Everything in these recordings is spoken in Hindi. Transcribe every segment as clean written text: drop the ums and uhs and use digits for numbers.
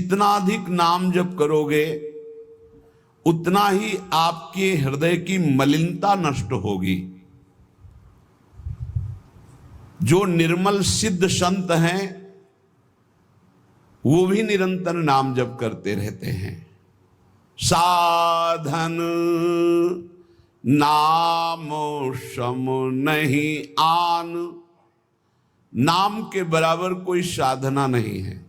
जितना अधिक नाम जप करोगे उतना ही आपके हृदय की मलिनता नष्ट होगी। जो निर्मल सिद्ध संत हैं वो भी निरंतर नाम जप करते रहते हैं। साधन नाम सम नहीं आन, नाम के बराबर कोई साधना नहीं है।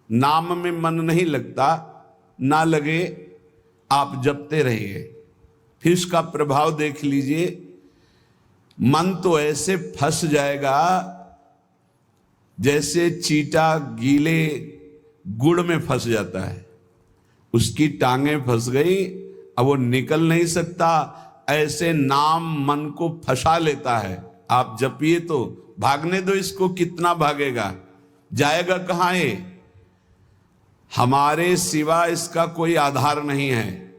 नाम में मन नहीं लगता, ना लगे आप जपते रहिए, फिर इसका प्रभाव देख लीजिए। मन तो ऐसे फंस जाएगा जैसे चींटा गीले गुड़ में फंस जाता है, उसकी टांगें फंस गई, अब वो निकल नहीं सकता। ऐसे नाम मन को फंसा लेता है। आप जपिए तो भागने दो इसको, कितना भागेगा, जाएगा कहां है। हमारे सिवा इसका कोई आधार नहीं है।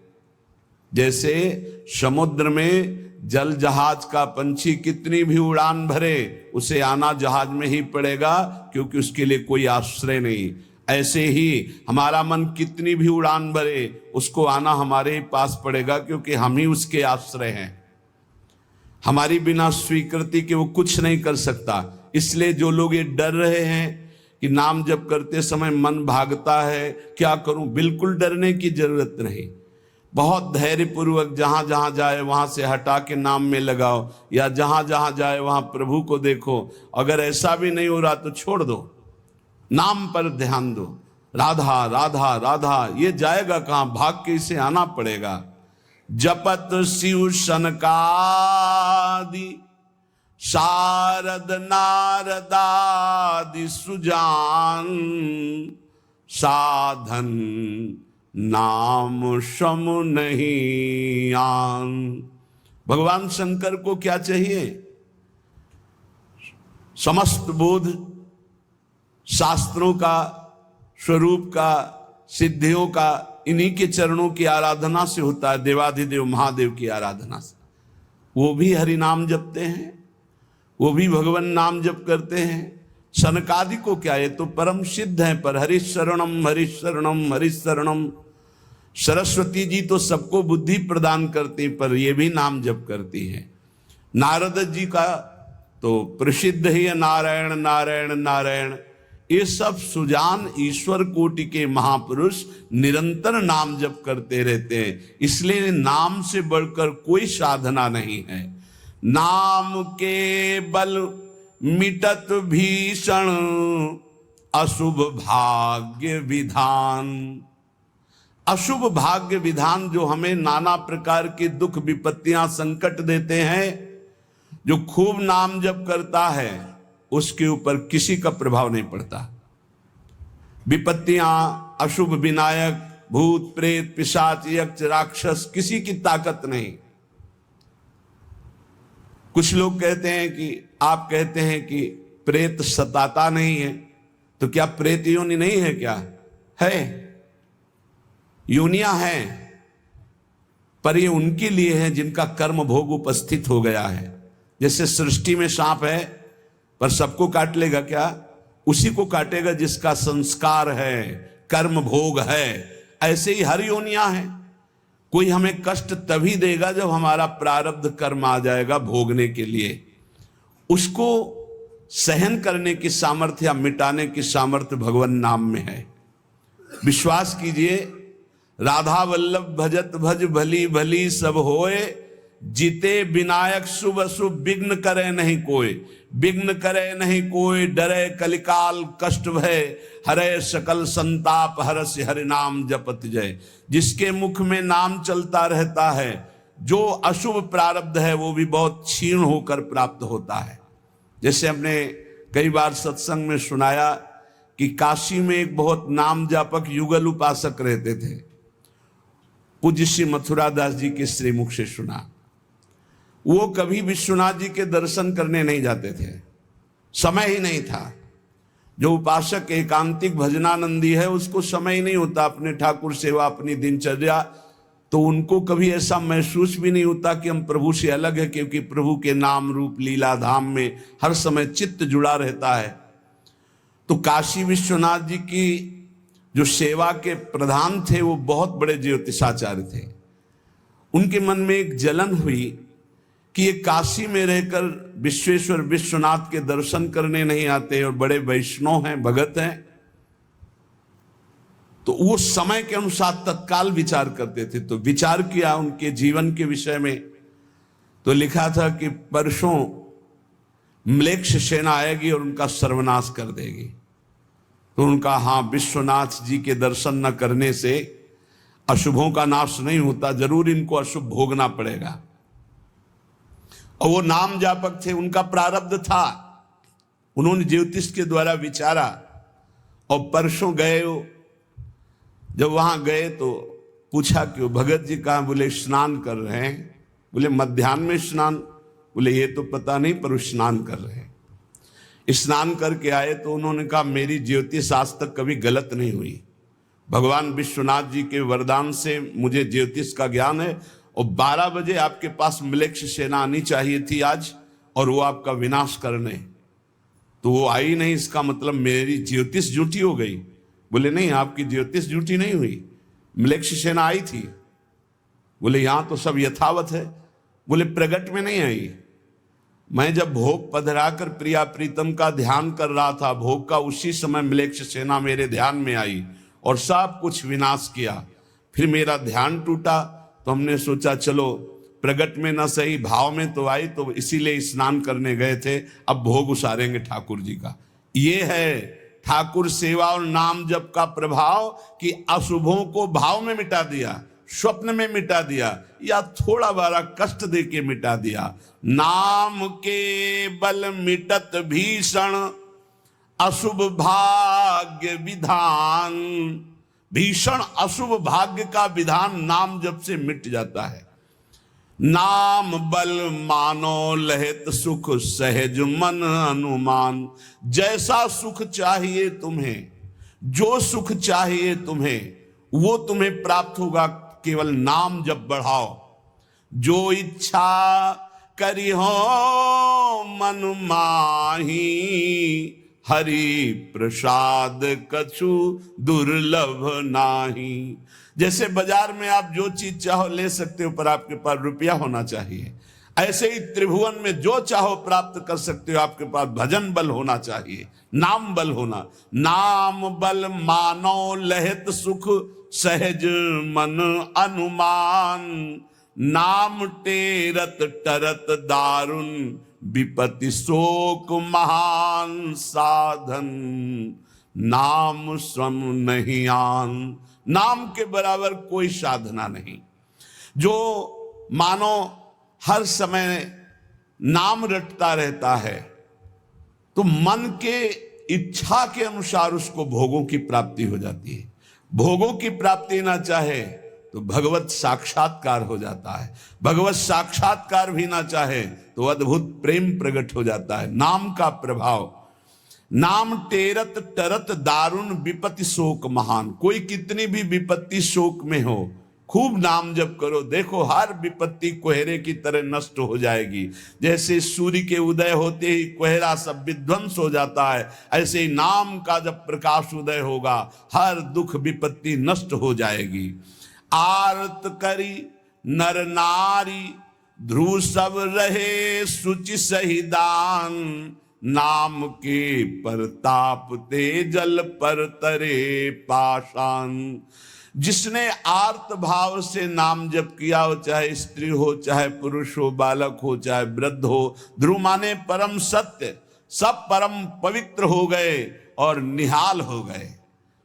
जैसे समुद्र में जल जहाज का पंछी कितनी भी उड़ान भरे, उसे आना जहाज में ही पड़ेगा, क्योंकि उसके लिए कोई आश्रय नहीं। ऐसे ही हमारा मन कितनी भी उड़ान भरे, उसको आना हमारे ही पास पड़ेगा, क्योंकि हम ही उसके आश्रय हैं। हमारी बिना स्वीकृति के वो कुछ नहीं कर सकता। इसलिए जो लोग ये डर रहे हैं कि नाम जप करते समय मन भागता है, क्या करूं, बिल्कुल डरने की जरूरत नहीं। बहुत धैर्यपूर्वक जहां जहां जाए वहां से हटा के नाम में लगाओ, या जहां जहां जाए वहां प्रभु को देखो। अगर ऐसा भी नहीं हो रहा तो छोड़ दो, नाम पर ध्यान दो। राधा राधा राधा, ये जाएगा कहां, भाग के इसे आना पड़ेगा। जपत शिव सनकादि शारद नारदादि सुजान, साधन नाम सम नहीं आन। भगवान शंकर को क्या चाहिए? समस्त बोध शास्त्रों का, स्वरूप का, सिद्धियों का इन्हीं के चरणों की आराधना से होता है, देवाधिदेव महादेव की आराधना से। वो भी हरि नाम जपते हैं, वो भी भगवान नाम जप करते हैं। सनकादि को क्या, ये तो परम सिद्ध है, पर हरिशरणम हरिशरणम हरिशरणम। सरस्वती जी तो सबको बुद्धि प्रदान करती, पर ये भी नाम जप करती हैं। नारद जी का तो प्रसिद्ध ही है नारायण नारायण नारायण। ये सब सुजान ईश्वर कोटि के महापुरुष निरंतर नाम जप करते रहते हैं। इसलिए नाम से बढ़कर कोई साधना नहीं है। नाम के बल मिटत भीषण अशुभ भाग्य विधान। अशुभ भाग्य विधान जो हमें नाना प्रकार की दुख विपत्तियां संकट देते हैं, जो खूब नाम जप करता है उसके ऊपर किसी का प्रभाव नहीं पड़ता। विपत्तियां, अशुभ विनायक, भूत प्रेत पिशाच यक्ष राक्षस, किसी की ताकत नहीं। कुछ लोग कहते हैं कि, आप कहते हैं कि प्रेत सताता नहीं है, तो क्या प्रेत योनि नहीं है? क्या है? योनियां हैं, पर ये उनके लिए है जिनका कर्म भोग उपस्थित हो गया है। जैसे सृष्टि में सांप है, पर सबको काट लेगा क्या? उसी को काटेगा जिसका संस्कार है, कर्म भोग है। ऐसे ही हर योनियां हैं। कोई हमें कष्ट तभी देगा जब हमारा प्रारब्ध कर्म आ जाएगा भोगने के लिए। उसको सहन करने की सामर्थ्य या मिटाने की सामर्थ्य भगवान नाम में है। विश्वास कीजिए, राधा वल्लभ भजत भज भली भली सब होए, जीते विनायक शुभ अशुभ विघ्न करे नहीं कोई। विघ्न करे नहीं कोई, डरे कलिकाल कष्ट भय, हरे सकल संताप हरस हरि नाम जपत जय। जिसके मुख में नाम चलता रहता है, जो अशुभ प्रारब्ध है वो भी बहुत क्षीण होकर प्राप्त होता है। जैसे हमने कई बार सत्संग में सुनाया कि काशी में एक बहुत नाम जापक युगल उपासक रहते थे। पूज्य श्री मथुरा दास जी के श्रीमुख से सुना। वो कभी विश्वनाथ जी के दर्शन करने नहीं जाते थे, समय ही नहीं था। जो उपासक एकांतिक भजनानंदी है उसको समय ही नहीं होता, अपने ठाकुर सेवा, अपनी दिनचर्या, तो उनको कभी ऐसा महसूस भी नहीं होता कि हम प्रभु से अलग है, क्योंकि प्रभु के नाम रूप लीला धाम में हर समय चित्त जुड़ा रहता है। तो काशी विश्वनाथ जी की जो सेवा के प्रधान थे वो बहुत बड़े ज्योतिषाचार्य थे। उनके मन में एक जलन हुई कि ये काशी में रहकर विश्वेश्वर विश्वनाथ के दर्शन करने नहीं आते और बड़े वैष्णव हैं, भगत हैं। तो वो समय के अनुसार तत्काल विचार करते थे। तो विचार किया उनके जीवन के विषय में, तो लिखा था कि परसों म्लेच्छ सेना आएगी और उनका सर्वनाश कर देगी। तो उनका हाँ, विश्वनाथ जी के दर्शन न करने से अशुभों का नाश नहीं होता, जरूर इनको अशुभ भोगना पड़ेगा। और वो नाम जापक थे, उनका प्रारब्ध था। उन्होंने ज्योतिष के द्वारा विचारा और परसों गए। जब वहां गए तो पूछा कि वो भगत जी कहाँ? बोले स्नान कर रहे हैं। बोले मध्याह्न में स्नान? बोले ये तो पता नहीं, पर स्नान कर रहे हैं। स्नान करके आए तो उन्होंने कहा मेरी ज्योतिष आज तक कभी गलत नहीं हुई। भगवान विश्वनाथ जी के वरदान से मुझे ज्योतिष का ज्ञान है और 12 बजे आपके पास म्लेच्छ सेना आनी चाहिए थी आज, और वो आपका विनाश करने, तो वो आई नहीं। इसका मतलब मेरी ज्योतिष झूठी हो गई। बोले नहीं, आपकी ज्योतिष झूठी नहीं हुई, म्लेच्छ सेना आई थी। बोले यहां तो सब यथावत है। बोले प्रगट में नहीं आई। मैं जब भोग पधराकर प्रिया प्रीतम का ध्यान कर रहा था भोग का, उसी समय म्लेच्छ सेना मेरे ध्यान में आई और सब कुछ विनाश किया। फिर मेरा ध्यान टूटा तो हमने सोचा चलो प्रगट में न सही, भाव में तो आई, तो इसीलिए स्नान करने गए थे। अब भोग उसारेंगे ठाकुर जी का। ये है ठाकुर सेवा और नाम जप का प्रभाव कि अशुभों को भाव में मिटा दिया, स्वप्न में मिटा दिया, या थोड़ा बड़ा कष्ट दे के मिटा दिया। नाम के बल मिटत भीषण अशुभ भाग्य विधान। भीषण अशुभ भाग्य का विधान नाम जप से मिट जाता है। नाम बल मानो लहित सुख सहज मन अनुमान। जैसा सुख चाहिए तुम्हें, जो सुख चाहिए तुम्हें, वो तुम्हें प्राप्त होगा। केवल नाम जब बढ़ाओ। जो इच्छा करी हो मन माही, हरि प्रसाद कछु दुर्लभ नाही। जैसे बाजार में आप जो चीज चाहो ले सकते हो, पर आपके पास रुपया होना चाहिए। ऐसे ही त्रिभुवन में जो चाहो प्राप्त कर सकते हो, आपके पास भजन बल होना चाहिए, नाम बल होना। नाम बल मानो लहित सुख सहज मन अनुमान। नाम टेरत टरत दारुण विपत्ति शोक महान साधन। नाम श्रम नहीं आन। नाम के बराबर कोई साधना नहीं। जो मानो हर समय नाम रटता रहता है तो मन के इच्छा के अनुसार उसको भोगों की प्राप्ति हो जाती है। भोगों की प्राप्ति ना चाहे तो भगवत साक्षात्कार हो जाता है। भगवत साक्षात्कार भी ना चाहे तो अद्भुत प्रेम प्रकट हो जाता है। नाम का प्रभाव। नाम टेरत टरत दारुण विपत्ति शोक महान। कोई कितनी भी विपत्ति शोक में हो, खूब नाम जप करो, देखो हर विपत्ति कोहरे की तरह नष्ट हो जाएगी। जैसे सूर्य के उदय होते ही कोहरा सब विध्वंस हो जाता है, ऐसे ही नाम का जब प्रकाश उदय होगा हर दुख विपत्ति नष्ट हो जाएगी। आरत करी नर नारी ध्रुव सब रहे सुचि सही दान। नाम के परताप ते जल पर तरे पाषाण। जिसने आर्त भाव से नाम जप किया हो, चाहे स्त्री हो, चाहे पुरुष हो, बालक हो, चाहे वृद्ध हो, ध्रुव माने परम सत्य, सब परम पवित्र हो गए और निहाल हो गए।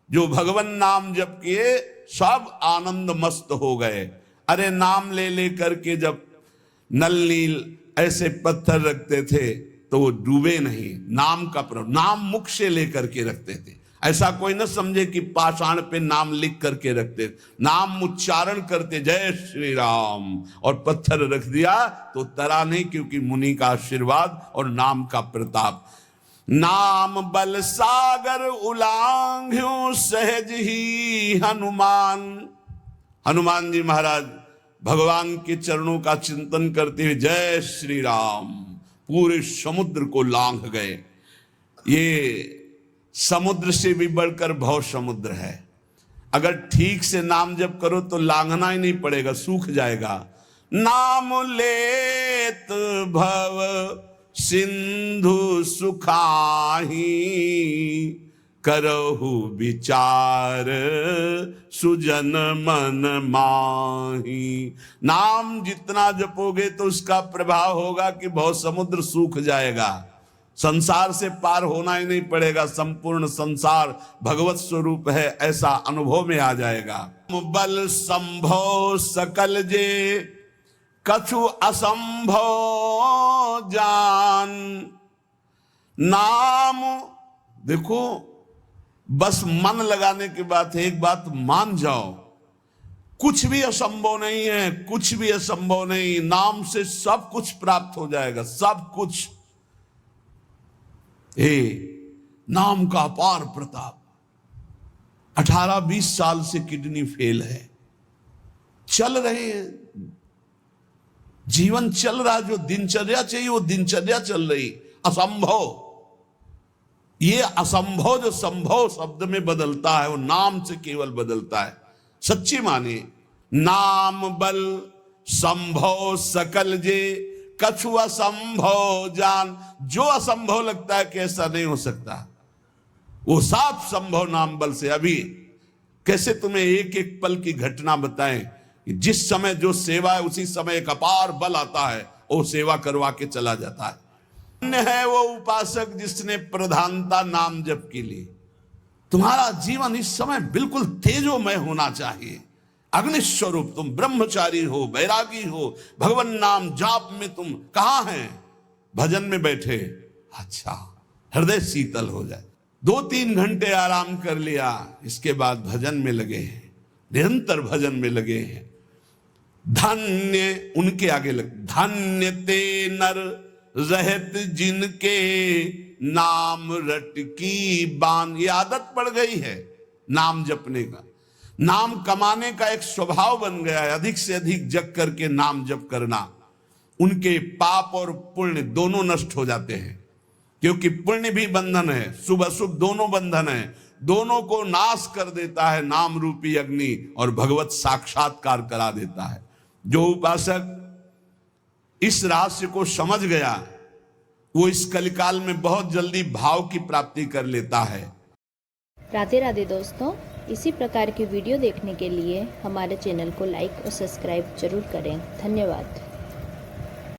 जो भगवान नाम जप किए सब आनंद मस्त हो गए। अरे नाम ले ले करके जब नल नील ऐसे पत्थर रखते थे तो वो डूबे नहीं। नाम का प्रभाव, नाम मुख से लेकर के रखते थे। ऐसा कोई न समझे कि पाषाण पे नाम लिख करके रखते, नाम उच्चारण करते जय श्री राम और पत्थर रख दिया तो तरा नहीं, क्योंकि मुनि का आशीर्वाद और नाम का प्रताप। नाम बल सागर उलांघ्यो सहज ही हनुमान। हनुमान जी महाराज भगवान के चरणों का चिंतन करते हुए जय श्री राम पूरे समुद्र को लांघ गए। ये समुद्र से भी बढ़कर भव समुद्र है। अगर ठीक से नाम जप करो तो लांघना ही नहीं पड़ेगा, सूख जाएगा। नाम लेत भव सिंधु सुखाही, करहु विचार सुजन मन माही। नाम जितना जपोगे तो उसका प्रभाव होगा कि बहुत समुद्र सूख जाएगा, संसार से पार होना ही नहीं पड़ेगा, संपूर्ण संसार भगवत स्वरूप है ऐसा अनुभव में आ जाएगा। बल संभव सकल जे कछु असंभव जान, नाम देखो बस मन लगाने की बात है। एक बात मान जाओ, कुछ भी असंभव नहीं है, कुछ भी असंभव नहीं। नाम से सब कुछ प्राप्त हो जाएगा, सब कुछ। नाम का अपार प्रताप। 18-20 साल से किडनी फेल है, चल रहे हैं, जीवन चल रहा, जो दिनचर्या चाहिए वो दिनचर्या चल रही। असंभव, ये असंभव जो संभव शब्द में बदलता है वो नाम से केवल बदलता है। सच्ची माने, नाम बल संभव सकल जे कछु असंभव जान। जो असंभव लगता है कि ऐसा नहीं हो सकता, वो साफ संभव नाम बल से। अभी कैसे तुम्हें एक एक पल की घटना बताएं कि जिस समय जो सेवा है उसी समय एक अपार बल आता है, वो सेवा करवा के चला जाता है। है वो उपासक जिसने प्रधानता नाम जप के लिए। तुम्हारा जीवन इस समय बिल्कुल तेजोमय होना चाहिए, अग्नि स्वरूप। तुम ब्रह्मचारी हो, बैरागी हो, भगवान नाम जाप में तुम कहां हैं? भजन में बैठे, अच्छा हृदय शीतल हो जाए। 2-3 घंटे आराम कर लिया, इसके बाद भजन में लगे हैं, निरंतर भजन में लगे हैं। धन्य उनके आगे लग, धन्य ते नर रहत जिनके नाम रट की बान। ये आदत पड़ गई है नाम जपने का, नाम कमाने का एक स्वभाव बन गया है। अधिक से अधिक जग करके नाम जप करना, उनके पाप और पुण्य दोनों नष्ट हो जाते हैं, क्योंकि पुण्य भी बंधन है, शुभ अशुभ दोनों बंधन है, दोनों को नाश कर देता है नाम रूपी अग्नि, और भगवत साक्षात्कार करा देता है। जो उपासक इस रहस्य को समझ गया, वो इस कलिकाल में बहुत जल्दी भाव की प्राप्ति कर लेता है। राधे राधे दोस्तों, इसी प्रकार की वीडियो देखने के लिए हमारे चैनल को लाइक और सब्सक्राइब जरूर करें। धन्यवाद।